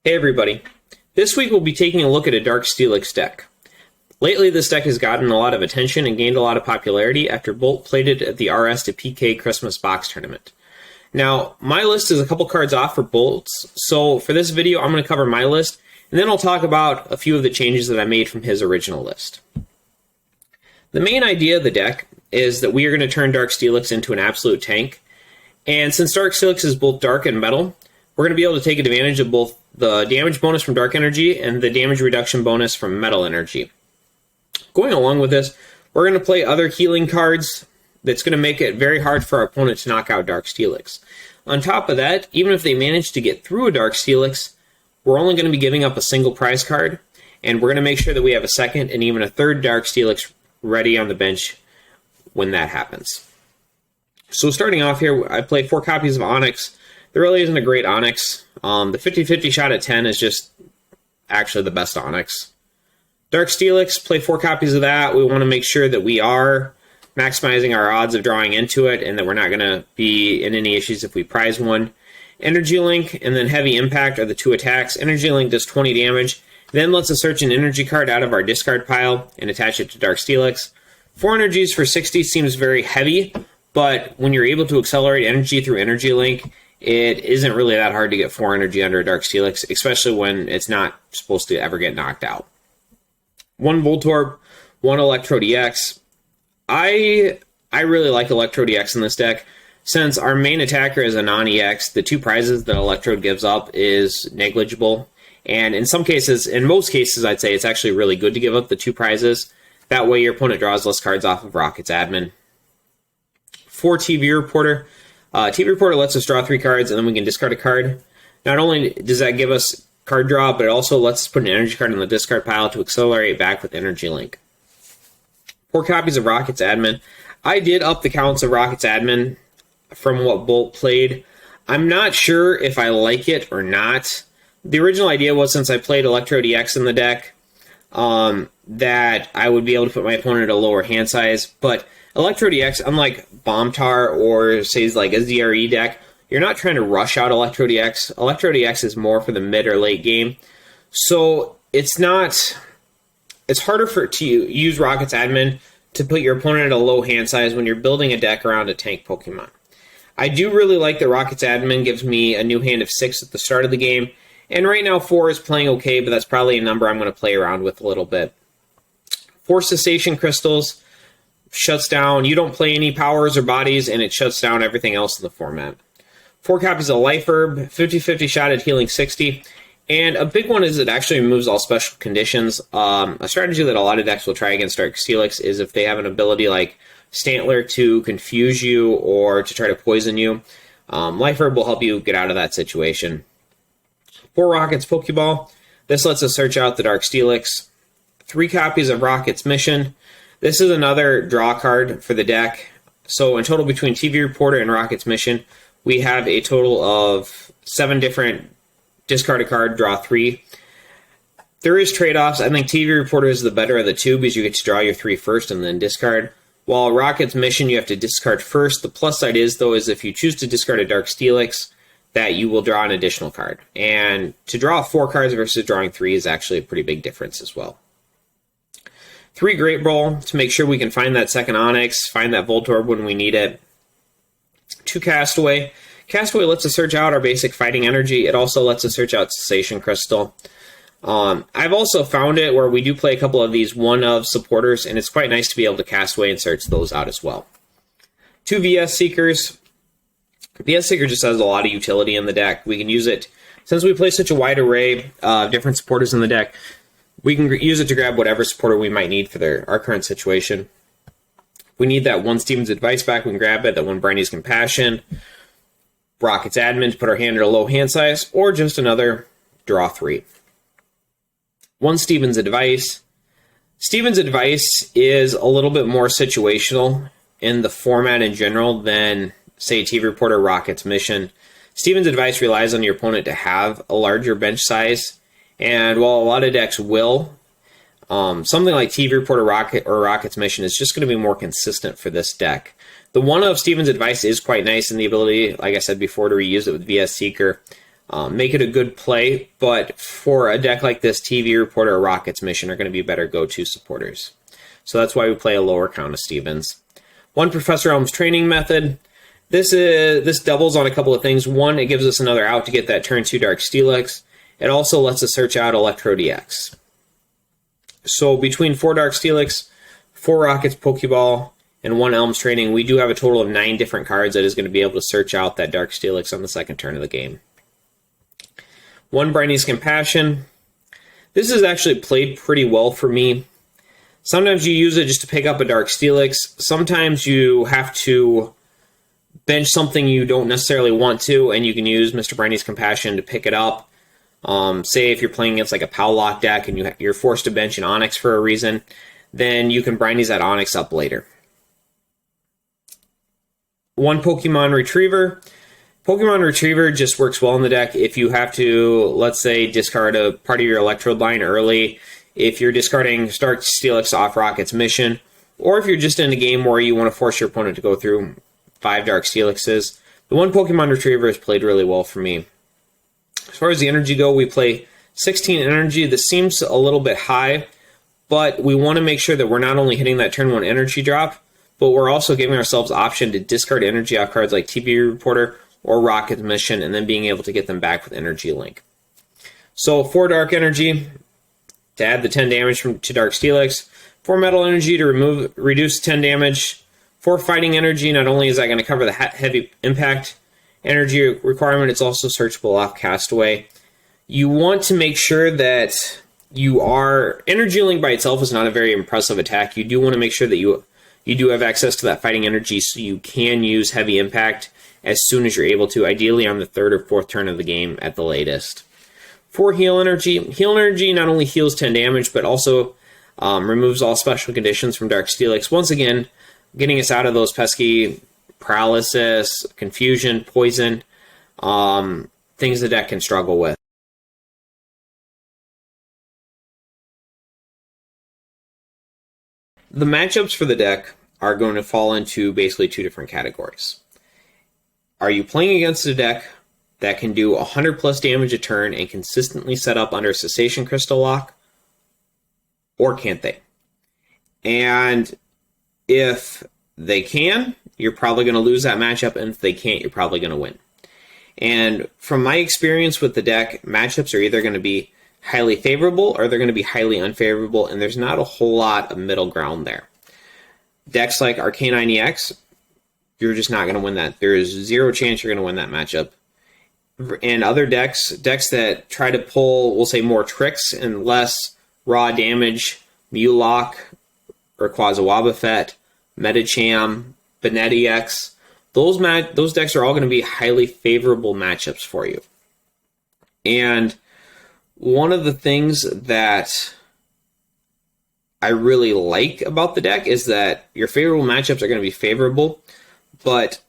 Hey everybody, this week we'll be taking a look at a Dark Steelix deck. Lately this deck has gotten a lot of attention and gained a lot of popularity after Bolt played it at the RS to PK Christmas box tournament. Now, my list is a couple cards off for Bolt's, so for this video I'm going to cover my list, and then I'll talk about a few of the changes that I made from his original list. The main idea of the deck is that we are going to turn Dark Steelix into an absolute tank, and since Dark Steelix is both dark and metal, we're going to be able to take advantage of both the damage bonus from Dark Energy and the damage reduction bonus from Metal Energy. Going along with this, we're going to play other healing cards that's going to make it very hard for our opponent to knock out Dark Steelix. On top of that, even if they manage to get through a Dark Steelix, we're only going to be giving up a single prize card, and we're going to make sure that we have a second and even a third Dark Steelix ready on the bench when that happens. So starting off here, I play 4 copies of Onyx. There really isn't a great Onyx. The 50-50 shot at 10 is just actually the best Onyx. Dark Steelix, play 4 copies of that. We want to make sure that we are maximizing our odds of drawing into it and that we're not going to be in any issues if we prize one. Energy Link and then Heavy Impact are the 2 attacks. Energy Link does 20 damage, then lets us search an energy card out of our discard pile and attach it to Dark Steelix. 4 energies for 60 seems very heavy, but when you're able to accelerate energy through Energy Link, it isn't really that hard to get 4 energy under a Dark Steelix, especially when it's not supposed to ever get knocked out. 1 Voltorb, 1 Electrode EX. I really like Electrode EX in this deck. Since our main attacker is a non-EX, the 2 prizes that Electrode gives up is negligible. And in some cases, in most cases, I'd say it's actually really good to give up the 2 prizes. That way your opponent draws less cards off of Rocket's admin. 4 TV Reporter. TV Reporter lets us draw 3 cards, and then we can discard a card. Not only does that give us card draw, but it also lets us put an energy card in the discard pile to accelerate back with Energy Link. 4 copies of Rocket's Admin. I did up the counts of Rocket's Admin from what Bolt played. I'm not sure if I like it or not. The original idea was, since I played Electrode EX in the deck, that I would be able to put my opponent at a lower hand size, but Electrode EX, unlike Bomb Tar or say like a ZRE deck, you're not trying to rush out Electrode EX. Electrode EX is more for the mid or late game. So it's harder to use Rocket's Admin to put your opponent at a low hand size when you're building a deck around a tank Pokemon. I do really like that Rocket's Admin gives me a new hand of 6 at the start of the game, and right now 4 is playing okay, but that's probably a number I'm going to play around with a little bit. 4 Cessation Crystals. Shuts down, you don't play any powers or bodies, and it shuts down everything else in the format. 4 copies of Life Herb, 50-50 shot at healing 60, and a big one is it actually removes all special conditions. A strategy that a lot of decks will try against Dark Steelix is if they have an ability like Stantler to confuse you or to try to poison you. Life Herb will help you get out of that situation. 4 Rockets Pokeball, this lets us search out the Dark Steelix. 3 copies of Rocket's Mission. This is another draw card for the deck. So in total, between TV Reporter and Rocket's Mission, we have a total of 7 different discard a card, draw 3. There is trade-offs. I think TV Reporter is the better of the 2 because you get to draw your 3 first and then discard. While Rocket's Mission, you have to discard first. The plus side is, though, is if you choose to discard a Dark Steelix, that you will draw an additional card. And to draw 4 cards versus drawing 3 is actually a pretty big difference as well. 3 Great Ball to make sure we can find that second Onyx, find that Voltorb when we need it. 2 Castaway. Castaway lets us search out our basic fighting energy. It also lets us search out Cessation Crystal. I've also found it where we do play a couple of these one-of supporters, and it's quite nice to be able to Castaway and search those out as well. 2 VS Seekers. VS Seeker just has a lot of utility in the deck. We can use it, since we play such a wide array of different supporters in the deck, we can use it to grab whatever supporter we might need for our current situation. If we need that 1 Steven's Advice back, we can grab it. That 1 Brandy's Compassion, Rocket's Admin to put our hand at a low hand size, or just another draw 3. 1 Steven's Advice. Steven's Advice is a little bit more situational in the format in general than, say, TV Reporter, Rocket's Mission. Steven's Advice relies on your opponent to have a larger bench size. And while a lot of decks will, something like TV Reporter Rocket or Rocket's Mission is just going to be more consistent for this deck. The one of Steven's Advice is quite nice in the ability, like I said before, to reuse it with VS Seeker. make it a good play, but for a deck like this, TV Reporter or Rocket's Mission are going to be better go-to supporters. So that's why we play a lower count of Stevens. One Professor Elm's training method. This doubles on a couple of things. One, it gives us another out to get that turn 2 Dark Steelix. It also lets us search out Electro DX. So between 4 Dark Steelix, 4 Rockets Pokeball, and 1 Elm's Training, we do have a total of 9 different cards that is going to be able to search out that Dark Steelix on the second turn of the game. 1 Briney's Compassion. This is actually played pretty well for me. Sometimes you use it just to pick up a Dark Steelix. Sometimes you have to bench something you don't necessarily want to, and you can use Mr. Briney's Compassion to pick it up. Say if you're playing against like a Powlock deck and you're forced to bench an Onyx for a reason, then you can Briney's that Onyx up later. 1 Pokemon Retriever. Pokemon Retriever just works well in the deck if you have to, let's say, discard a part of your Electrode line early, if you're discarding Dark Steelix off Rocket's Mission, or if you're just in a game where you want to force your opponent to go through 5 Dark Steelixes. The 1 Pokemon Retriever has played really well for me. As far as the energy go, we play 16 energy. This seems a little bit high, but we want to make sure that we're not only hitting that turn 1 energy drop, but we're also giving ourselves the option to discard energy off cards like TV Reporter or Rocket's Mission, and then being able to get them back with Energy Link. So 4 Dark Energy to add the 10 damage to Dark Steelix, 4 Metal Energy to reduce 10 damage, 4 Fighting Energy. Not only is that going to cover the heavy impact energy requirement, it's also searchable off Castaway. You want to make sure that Energy Link by itself is not a very impressive attack. You do want to make sure that you do have access to that fighting energy so you can use heavy impact as soon as you're able to, ideally on the 3rd or 4th turn of the game at the latest. 4 Heal Energy. Heal Energy not only heals 10 damage, but also removes all special conditions from Dark Steelix. Once again, getting us out of those pesky paralysis, confusion, poison, things the deck can struggle with. The matchups for the deck are going to fall into basically 2 different categories. Are you playing against a deck that can do 100 plus damage a turn and consistently set up under Cessation Crystal Lock, or can't they? And if they can, you're probably going to lose that matchup, and if they can't, you're probably going to win. And from my experience with the deck, matchups are either going to be highly favorable or they're going to be highly unfavorable, and there's not a whole lot of middle ground there. Decks like Arcanine EX, you're just not going to win that. There is 0 chance you're going to win that matchup. And other decks that try to pull, we'll say, more tricks and less raw damage, Mulock, Rayquaza Wobbuffet, Medicham, Banette EX, those decks are all going to be highly favorable matchups for you. And one of the things that I really like about the deck is that your favorable matchups are going to be favorable, but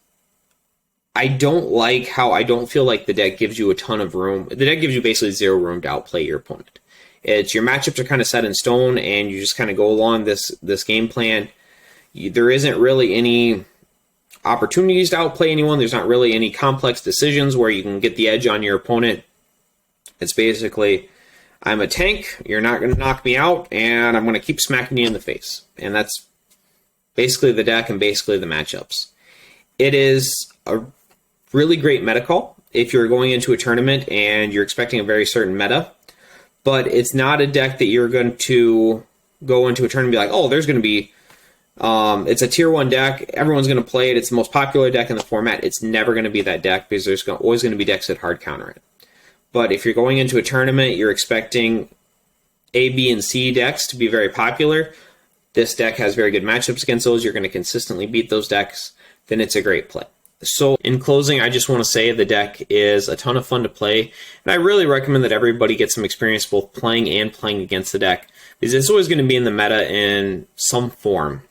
I don't like how I don't feel like the deck gives you a ton of room. The deck gives you basically 0 room to outplay your opponent. Your matchups are kind of set in stone, and you just kind of go along this game plan. There isn't really any opportunities to outplay anyone. There's not really any complex decisions where you can get the edge on your opponent. It's basically, I'm a tank, you're not going to knock me out, and I'm going to keep smacking you in the face. And that's basically the deck and basically the matchups. It is a really great meta call if you're going into a tournament and you're expecting a very certain meta, but it's not a deck that you're going to go into a tournament and be like, oh, there's going to be, it's a tier 1 deck, everyone's going to play it, it's the most popular deck in the format. It's never going to be that deck because there's always going to be decks that hard counter it. But if you're going into a tournament, you're expecting A, B, and C decks to be very popular. This deck has very good matchups against those. You're going to consistently beat those decks. Then it's a great play. So in closing, I just want to say the deck is a ton of fun to play, and I really recommend that everybody get some experience both playing and playing against the deck, because it's always going to be in the meta in some form.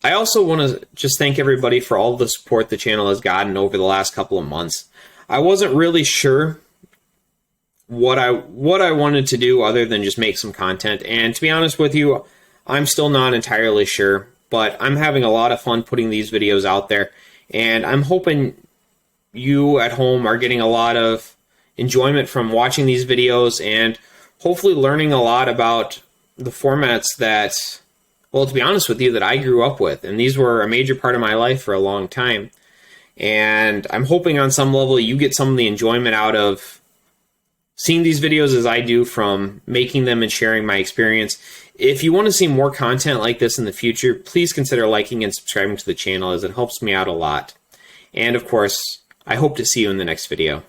I also want to just thank everybody for all the support the channel has gotten over the last couple of months. I wasn't really sure what I wanted to do other than just make some content, and to be honest with you, I'm still not entirely sure, but I'm having a lot of fun putting these videos out there, and I'm hoping you at home are getting a lot of enjoyment from watching these videos and hopefully learning a lot about the formats that, well, to be honest with you, that I grew up with. And these were a major part of my life for a long time. And I'm hoping on some level you get some of the enjoyment out of seeing these videos as I do from making them and sharing my experience. If you want to see more content like this in the future, please consider liking and subscribing to the channel, as it helps me out a lot. And of course, I hope to see you in the next video.